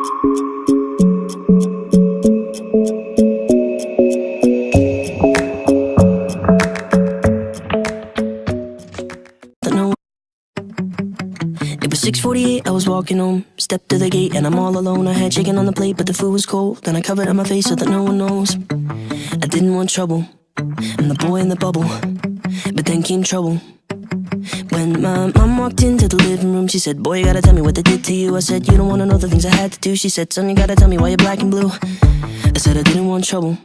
It was 6:48, I was walking home. Stepped to the gate and I'm all alone. I had chicken on the plate but the food was cold. Then I covered up my face so that no one knows. I didn't want trouble, I'm the boy in the bubble. But then came trouble. When my mom walked into the living room, she said, boy, you gotta tell me what they did to you. I said, you don't wanna know the things I had to do. She said, son, you gotta tell me why you're black and blue. I said, I didn't want trouble,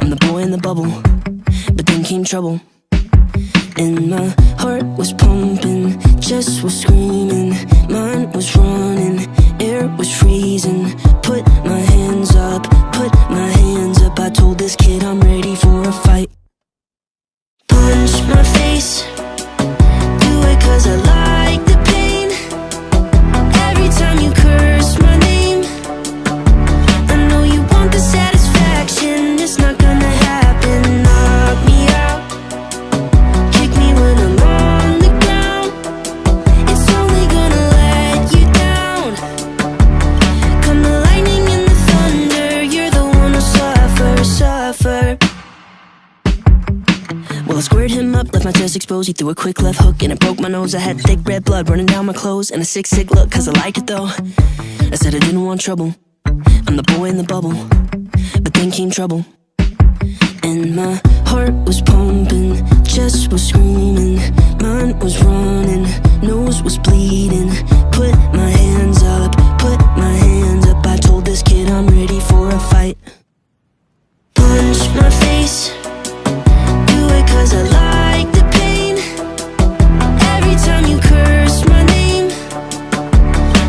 I'm the boy in the bubble. But then came trouble. And my heart was pumping, chest was screaming, mind was running, air was freezing. Put my hands up, put my hands up. I told this kid I'm ready for a fight. Punch my face, do it cause I like the pain. Every time you curse my name, I know you want the satisfaction. It's not gonna happen. Knock me out, kick me when I'm on the ground. It's only gonna let you down. Come the lightning and the thunder, you're the one who suffer, suffer. Well, I squared him up, left my chest exposed. He threw a quick left hook and it broke my nose. I had thick red blood running down my clothes and a sick look cause I liked it though. I said I didn't want trouble, I'm the boy in the bubble. But then came trouble. And my heart was pumping, chest was screaming, mind was running, nose was bleeding. Put my hands up, put my hands up. I told this kid I'm ready for a fight. Punch my face, do it cause I like the pain. Every time you curse my name,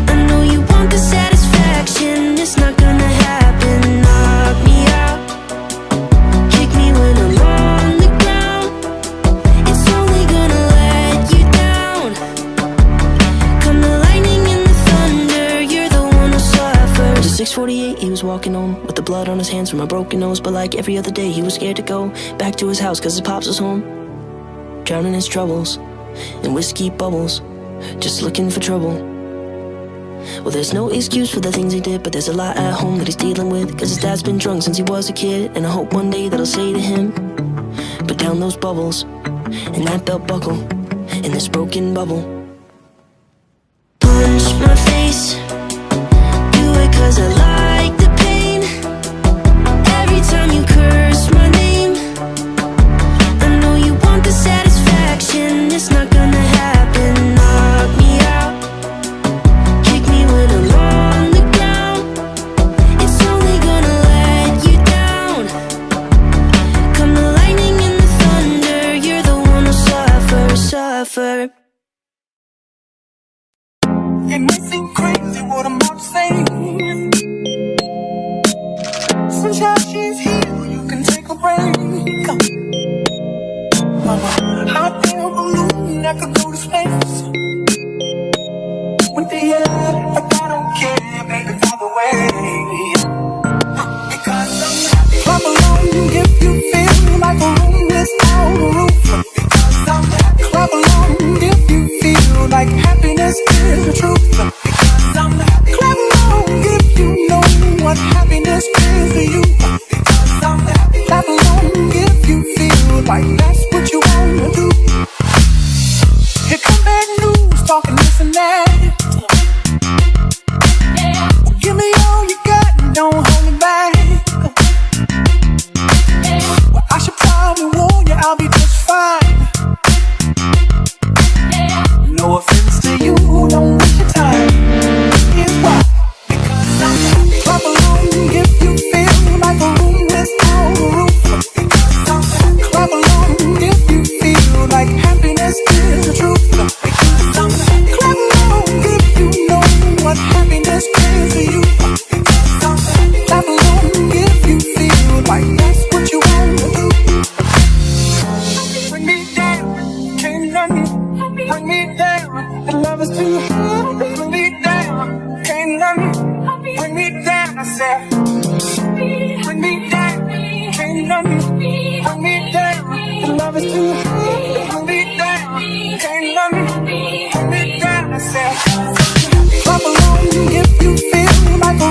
I know you want the satisfaction. It's not gonna happen. Knock me out, kick me when I'm on the ground. It's only gonna let you down. Come the lightning and the thunder, you're the one who suffers. It was 6:48, he was walking home with the blood on his hands from a broken nose. But like every other day, he was scared to go back to his house cause his pops was home, drowning his troubles in whiskey bubbles, just looking for trouble. Well, there's no excuse for the things he did, but there's a lot at home that he's dealing with. Cause his dad's been drunk since he was a kid. And I hope one day that I'll say to him, put down those bubbles and that belt buckle in this broken bubble. Punch my face, do it cause I like the pain. Every time you curse my name, I know you want the satisfaction. It's not gonna happen. Knock me out, kick me when I'm on the ground. It's only gonna let you down. Come the lightning and the thunder, you're the one who suffer, suffer. It may seem crazy what I'm about to say. Sunshine, she's here, you can take a break. Hot air balloon that could go to space. With the air, like I don't care, baby, either way. Because I'm happy. Clap along if you feel like a room without a roof. Because I'm happy. Clap along if you feel like happiness is the truth. Because I'm happy. Clap along if you know what happiness is to you. Because I'm happy. Clap along if you feel like that's what you wanna do. Here come bad news, talking this and that. Well, give me all you got and don't hold me back. Well, I should probably warn you, I'll be just fine. No offense to you, don't waste your time. Here's why. Because I'm happy. Clap along if you feel like a room without a roof. Because I'm happy. Clap along if you feel like happiness is the truth. Because I'm happy. Clap along if you know what happiness is to you. Because I'm happy. Clap along if you feel like that's what you wanna do. Bring me down, can't let me. Bring me down, the love is too hard. Bring me down, can't let me. Bring me down, I said. Bring me down, can't let me. Bring me down, the love is too hard. Bring me down, can't let me. Bring me down, I said. Clap along if you feel like a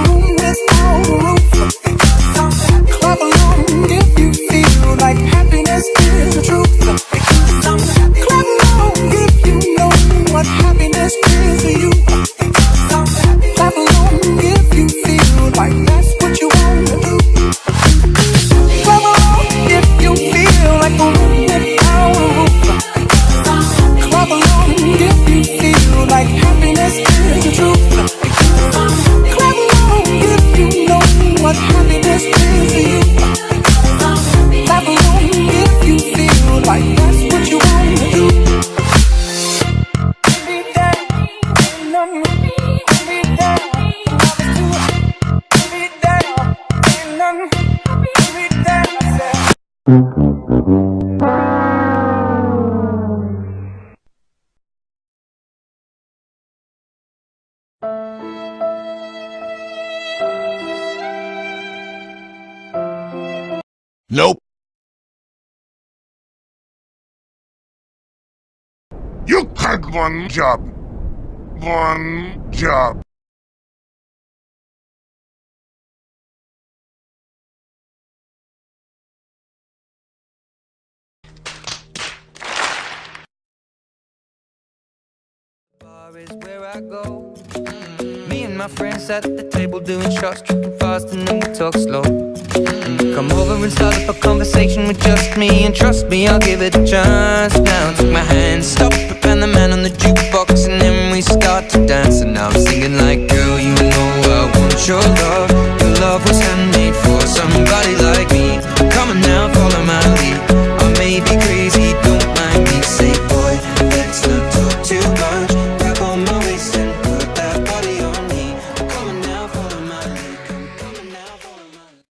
Nope. You had one job. One job. Bar is where I go. Me and my friends at the table doing shots, tripping fast, and then we talk slow. Come over and start up a conversation with just me, and trust me, I'll give it a chance. Now take my hand, stop it, and the man on the jukebox, and then we start to dance. And now I'm singing like, girl, you